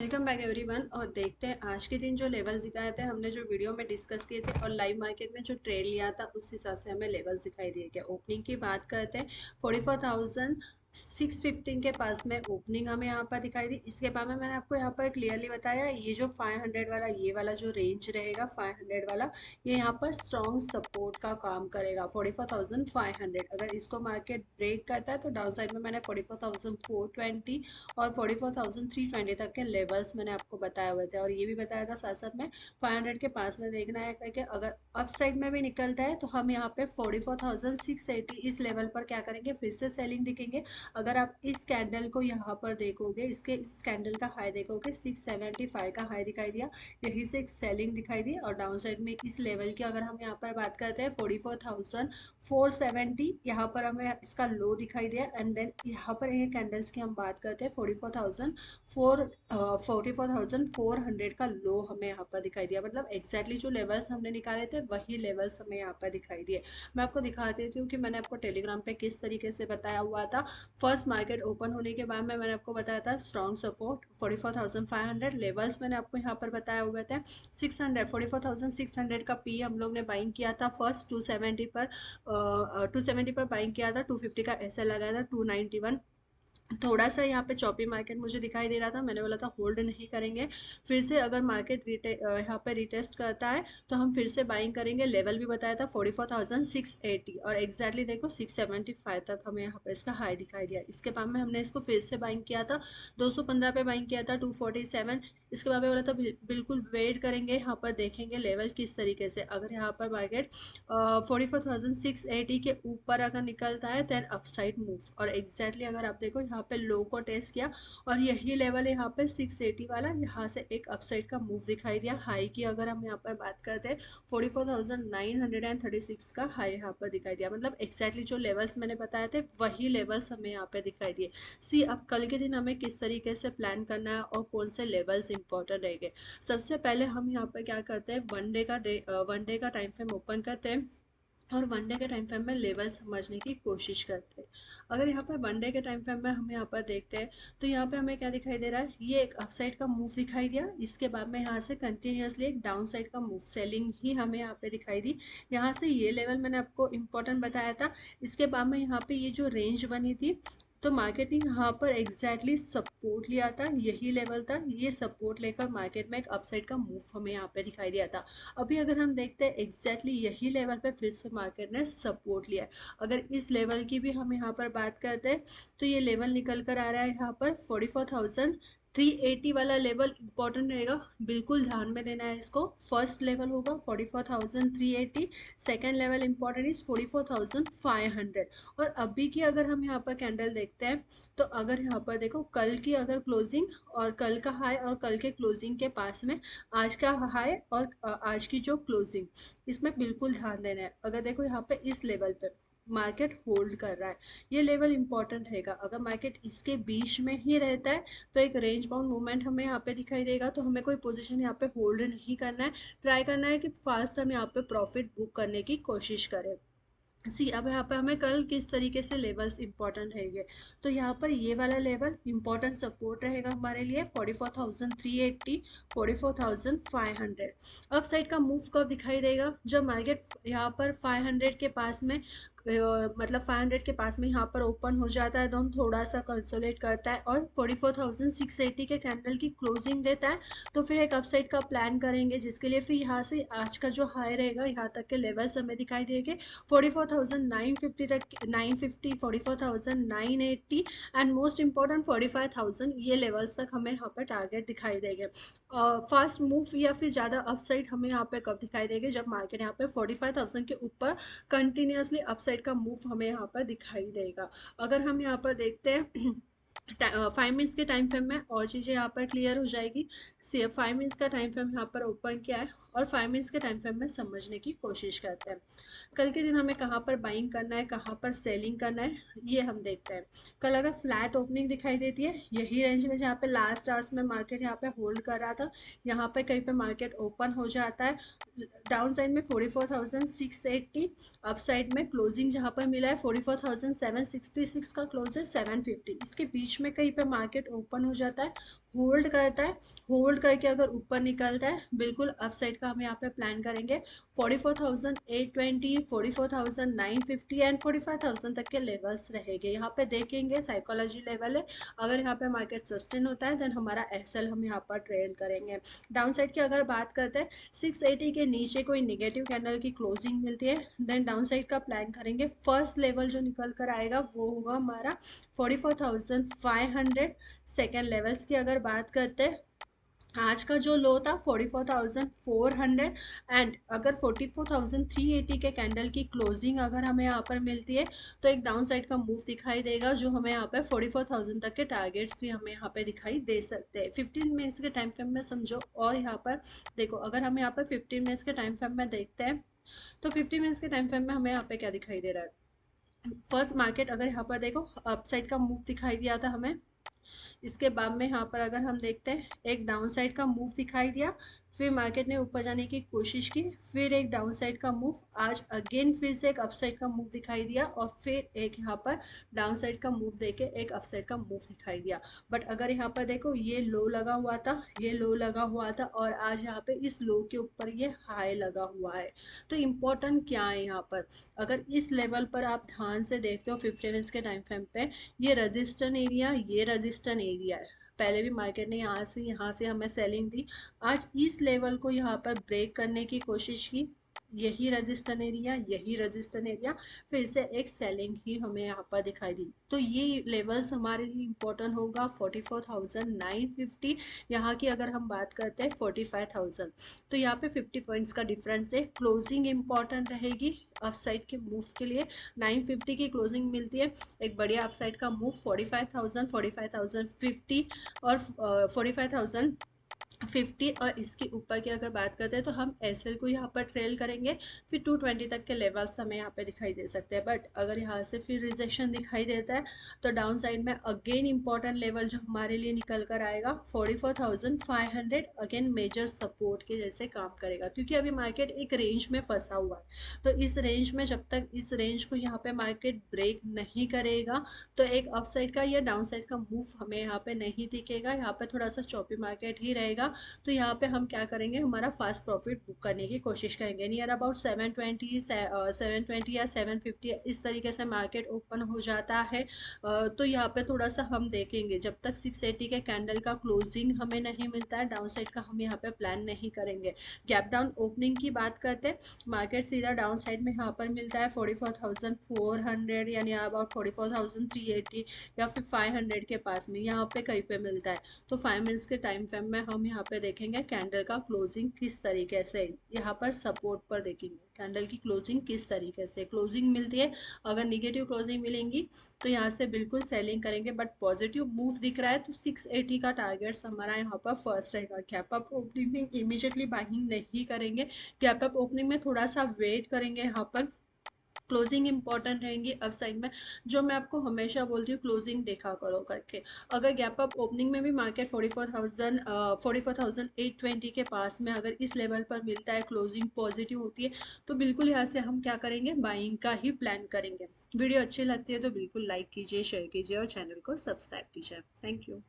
Welcome back everyone. और देखते हैं आज के दिन जो लेवल्स दिखाए थे, हमने जो वीडियो में डिस्कस किए थे और लाइव मार्केट में जो ट्रेड लिया था उस हिसाब से हमें लेवल्स दिखाई दिए। क्या ओपनिंग की बात करते हैं, 44,615 के पास में ओपनिंग हमें यहाँ पर दिखाई दी। इसके बाद में मैंने आपको यहाँ पर क्लियरली बताया ये जो 500 वाला ये वाला जो रेंज रहेगा 500 वाला, ये यहाँ पर स्ट्रॉन्ग सपोर्ट का काम करेगा 44,500। अगर इसको मार्केट ब्रेक करता है तो डाउन साइड में मैंने 44,420 और 44,320 तक के लेवल्स मैंने आपको बताए हुए थे। और ये भी बताया था साथ साथ में 500 के पास में देखना है करके, अगर अप साइड में भी निकलता है तो हम यहाँ पे 44,680 इस लेवल पर क्या करेंगे, फिर से सेलिंग दिखेंगे। अगर आप इस कैंडल को यहाँ पर देखोगे, इसके इस कैंडल का हाई देखोगे, 675 का हाई दिखाई दिया, यही से एक सेलिंग दिखाई दी। और डाउन साइड में इस लेवल की अगर हम यहाँ पर बात करते हैं 44,470, यहाँ पर हमें इसका लो दिखाई दिया। एंड देन यहाँ पर ये कैंडल्स की हम बात करते हैं 44,400 का लो हमें यहाँ पर दिखाई दिया। मतलब एग्जैक्टली जो लेवल्स हमने निकाले थे वही लेवल्स हमें यहाँ पर दिखाई दिए। मैं आपको दिखा देती हूँ कि मैंने आपको टेलीग्राम पे किस तरीके से बताया हुआ था। फर्स्ट मार्केट ओपन होने के बाद में मैंने आपको बताया था स्ट्रॉन्ग सपोर्ट 44,500 लेवल्स मैंने आपको यहाँ पर बताया हुए थे। 44,600 का पी हम लोग ने बाइंग किया था फर्स्ट 270 पर, 270 पर बाइंग किया था। 250 का ऐसा लगाया था 291। थोड़ा सा यहाँ पे चॉपी मार्केट मुझे दिखाई दे रहा था, मैंने बोला था होल्ड नहीं करेंगे। फिर से अगर मार्केट यहाँ पे रिटेस्ट करता है तो हम फिर से बाइंग करेंगे। लेवल भी बताया था 44,680 और एग्जैक्टली देखो 675 तक हमें यहाँ पे इसका हाई दिखाई दिया। इसके बाद में हमने इसको फिर से बाइंग किया था 215 पे बाइंग किया था 247। इसके बाद में बोला था बिल्कुल वेट करेंगे, यहाँ पर देखेंगे लेवल किस तरीके से। अगर यहाँ पर मार्केट 44,680 के ऊपर अगर निकलता है देन अपसाइड मूव। और एग्जैक्टली अगर आप देखो यहाँ पे लो को टेस्ट किया और यही लेवल है यहाँ पे 680 वाला, यहाँ से एक अपसाइड का मूव दिखाई दिया। हाई की अगर हम यहाँ पर बात करते हैं 44,936 का हाई यहाँ पर दिखाई दिया। मतलब एग्जैक्टली जो लेवल्स मैंने बताए थे वही लेवल्स हमें यहाँ पे दिखाई दिए। सी अब कल के दिन हमें किस तरीके से प्लान करना है और कौन से लेवल्स इंपॉर्टेंट रहेंगे। सबसे पहले हम यहाँ पर क्या करते हैं, वन डे का टाइम फ्रेम ओपन करते हैं और वनडे के टाइम फ्रेम में लेवल समझने की कोशिश करते हैं। अगर यहाँ पर वनडे के टाइम फ्रेम में हम यहाँ पर देखते हैं तो यहाँ पे हमें क्या दिखाई दे रहा है, ये एक अपसाइड का मूव दिखाई दिया। इसके बाद में यहाँ से कंटिन्यूसली एक डाउन साइड का मूव सेलिंग ही हमें यहाँ पे दिखाई दी। यहाँ से ये लेवल मैंने आपको इम्पोर्टेंट बताया था। इसके बाद में यहाँ पे ये जो रेंज बनी थी तो मार्केट ने यहाँ पर एग्जैक्टली सपोर्ट लिया था, यही लेवल था। ये सपोर्ट लेकर मार्केट में एक अपसाइड का मूव हमें यहाँ पे दिखाई दिया था। अभी अगर हम देखते हैं एग्जैक्टली यही लेवल पे फिर से मार्केट ने सपोर्ट लिया है। अगर इस लेवल की भी हम यहाँ पर बात करते हैं तो ये लेवल निकल कर आ रहा है यहाँ पर 44,380 वाला लेवल इंपॉर्टेंट रहेगा, बिल्कुल ध्यान में देना है इसको। फर्स्ट लेवल होगा 44,380, सेकेंड लेवल इंपॉर्टेंट इज 44,500। और अभी की अगर हम यहाँ पर कैंडल देखते हैं तो अगर यहाँ पर देखो कल की अगर क्लोजिंग और कल का हाई और कल के क्लोजिंग के पास में आज का हाई और आज की जो क्लोजिंग, इसमें बिल्कुल ध्यान देना है। अगर देखो यहाँ पे इस लेवल पे मार्केट होल्ड कर रहा है, ये लेवल इंपॉर्टेंट रहेगा। अगर मार्केट इसके बीच में ही रहता है तो एक रेंज बाउंड मूवमेंट हमें यहाँ पे दिखाई देगा, तो हमें कोई पोजीशन यहाँ पे होल्ड नहीं करना है। ट्राई करना है कि फास्ट हम यहाँ पे प्रॉफिट बुक करने की कोशिश करें। सी अब यहाँ पे हमें कल किस तरीके से लेवल्स इंपॉर्टेंट रहेंगे, तो यहाँ पर ये वाला लेवल इंपॉर्टेंट सपोर्ट रहेगा हमारे लिए 44,380, 44,500। अब साइड का मूव कब दिखाई देगा, जब मार्केट यहाँ पर 500 के पास में मतलब 500 के पास में यहाँ पर ओपन हो जाता है तो हम थोड़ा सा कंसोलेट करता है और 44,680 के कैंडल की क्लोजिंग देता है, तो फिर एक अपसाइड का प्लान करेंगे जिसके लिए फिर यहाँ से आज का जो हाई रहेगा यहाँ तक के लेवल्स हमें दिखाई देंगे 44,950 तक, 950, 44,980 एंड मोस्ट इंपॉर्टेंट 45,000, ये लेवल्स तक हमें यहाँ पर टारगेट दिखाई देंगे। फास्ट मूव या फिर ज़्यादा अपसाइड हमें यहाँ पे कब दिखाई देंगे, जब मार्केट यहाँ पे 45,000 के ऊपर कंटिन्यूसली अपसाइड का मूव हमें यहाँ पर दिखाई देगा। अगर हम यहाँ पर देखते हैं 5 मिनट्स के टाइम फ्रेम में और चीज़ें यहाँ पर क्लियर हो जाएगी। सी 5 मिनट्स का टाइम फ्रेम यहाँ पर ओपन किया है और 5 मिनट्स के टाइम फ्रेम में समझने की कोशिश करते हैं। कल के दिन हमें कहाँ पर बाइंग करना है, कहाँ पर सेलिंग करना है, ये हम देखते हैं। कल अगर फ्लैट ओपनिंग दिखाई देती है यही रेंज में जहाँ पे लास्ट आवर्स में मार्केट यहाँ पे होल्ड कर रहा था, यहाँ पे कहीं पे मार्केट ओपन हो जाता है डाउन साइड में 44,680, अप साइड में क्लोजिंग जहाँ पर मिला है 44,766 का क्लोजर 750, इसके बीच में कहीं पे मार्केट ओपन हो जाता है होल्ड करता है, होल्ड करके अगर ऊपर निकलता है, बिल्कुल अप साइड का हम यहाँ पे प्लान करेंगे। 44,820, 44,950 एंड 45,000 तक के लेवल्स रहेंगे। यहाँ पे देखेंगे साइकोलॉजी लेवल है, अगर यहाँ पे मार्केट सस्टेन होता है देन हमारा एसएल हम यहाँ पर ट्रेड करेंगे। डाउन साइड की अगर बात करते हैं, 680 के नीचे कोई निगेटिव कैंडल की क्लोजिंग मिलती है देन डाउन साइड का प्लान करेंगे। फर्स्ट लेवल जो निकल कर आएगा वो होगा हमारा 44,500। सेकेंड लेवल्स की अगर बात करते हैं, आज का जो लो था 44,400 एंड अगर 44,380 के कैंडल की क्लोजिंग अगर हमें यहाँ पर मिलती है तो एक डाउन साइड का मूव दिखाई देगा, जो हमें यहाँ पे 44,000 तक के टारगेट्स भी हमें यहाँ पे दिखाई दे सकते हैं 15 मिनट्स के टाइम फ्रेम में समझो। और यहाँ पर देखो, अगर हम यहाँ पर 15 मिनट्स के टाइम फ्रेम में देखते हैं तो 15 मिनट्स के टाइम फ्रेम में हमें यहाँ पे क्या दिखाई दे रहा है। फर्स्ट मार्केट अगर यहाँ पर देखो अपसाइड का मूव दिखाई दिया था हमें, इसके बाद में यहाँ पर अगर हम देखते हैं एक डाउन साइड का मूव दिखाई दिया, फिर मार्केट ने ऊपर जाने की कोशिश की, फिर एक डाउन साइड का मूव, आज अगेन फिर से एक अपसाइड का मूव दिखाई दिया और फिर एक यहाँ पर डाउन साइड का मूव देके एक अपसाइड का मूव दिखाई दिया। बट अगर यहाँ पर देखो ये लो लगा हुआ था, ये लो लगा हुआ था और आज यहाँ पे इस लो के ऊपर ये हाई लगा हुआ है। तो इम्पोर्टेंट क्या है यहाँ पर, अगर इस लेवल पर आप ध्यान से देखते हो 15 मिनट्स के टाइम फ्रेम पे, ये रजिस्टेंस एरिया, ये रजिस्टेंस एरिया है। पहले भी मार्केट ने यहाँ से हमें सेलिंग दी, आज इस लेवल को यहाँ पर ब्रेक करने की कोशिश की, यही रजिस्टेंस एरिया, यही रजिस्टेंस एरिया, फिर से एक सेलिंग ही हमें यहाँ पर दिखाई दी। तो ये लेवल्स हमारे लिए इम्पोर्टेंट होगा 44,950। यहाँ की अगर हम बात करते हैं 45,000, तो यहाँ पे 50 पॉइंट्स का डिफरेंस है। क्लोजिंग इंपॉर्टेंट रहेगी अपसाइड के मूव के लिए। 950 की क्लोजिंग मिलती है, एक बढ़िया अपसाइड का मूव 45,000, 45,050 और 45,050 और इसके ऊपर की अगर बात करते हैं तो हम एसएल को यहाँ पर ट्रेल करेंगे। फिर 220 तक के लेवल्स हमें यहाँ पे दिखाई दे सकते हैं। बट अगर यहाँ से फिर रिजेक्शन दिखाई देता है तो डाउन साइड में अगेन इंपॉर्टेंट लेवल जो हमारे लिए निकल कर आएगा 44,500, अगेन मेजर सपोर्ट के जैसे काम करेगा, क्योंकि अभी मार्केट एक रेंज में फंसा हुआ है। तो इस रेंज में जब तक इस रेंज को यहाँ पे मार्केट ब्रेक नहीं करेगा तो एक अपसाइड का या डाउन साइड का मूव हमें यहाँ पे नहीं दिखेगा, यहाँ पे थोड़ा सा चॉपी मार्केट ही रहेगा। तो यहाँ पे हम क्या करेंगे, हमारा फास्ट प्रॉफिट बुक करने की कोशिश करेंगे। नियर अबाउट 720 या 750 इस तरीके से मार्केट ओपन हो जाता है। तो यहाँ पे थोड़ा सा हम देखेंगे, जब तक 680 के कैंडल का क्लोजिंग हमें नहीं मिलता है डाउन साइड का हम यहाँ पे प्लान नहीं करेंगे। गैप डाउन ओपनिंग की बात करते हैं, मार्केट सीधा डाउन साइड में यहाँ पर मिलता है 44,400 यानी अबाउट 44,380 या फिर 500 के पास में यहाँ पे कहीं पे मिलता है। तो 5 मिनट्स के टाइम फ्रेम में हम यहाँ पे देखेंगे कैंडल का क्लोजिंग किस तरीके से, यहाँ पर सपोर्ट पर देखेंगे कैंडल की क्लोजिंग किस तरीके से क्लोजिंग मिलती है। अगर निगेटिव क्लोजिंग मिलेंगी तो यहाँ से बिल्कुल सेलिंग करेंगे, बट पॉजिटिव मूव दिख रहा है तो 680 का टारगेट हमारा यहाँ पर फर्स्ट रहेगा। गैप अप ओपनिंग में इमीजिएटली बाइंग नहीं करेंगे, गैप अप ओपनिंग में थोड़ा सा वेट करेंगे। यहाँ पर क्लोजिंग इंपॉर्टेंट रहेंगी अब साइड में, जो मैं आपको हमेशा बोलती हूँ क्लोजिंग देखा करो करके। अगर गैप अप ओपनिंग में भी मार्केट 44,820 के पास में अगर इस लेवल पर मिलता है, क्लोजिंग पॉजिटिव होती है, तो बिल्कुल यहाँ से हम क्या करेंगे, बाइंग का ही प्लान करेंगे। वीडियो अच्छी लगती है तो बिल्कुल लाइक कीजिए, शेयर कीजिए और चैनल को सब्सक्राइब कीजिए। Thank you.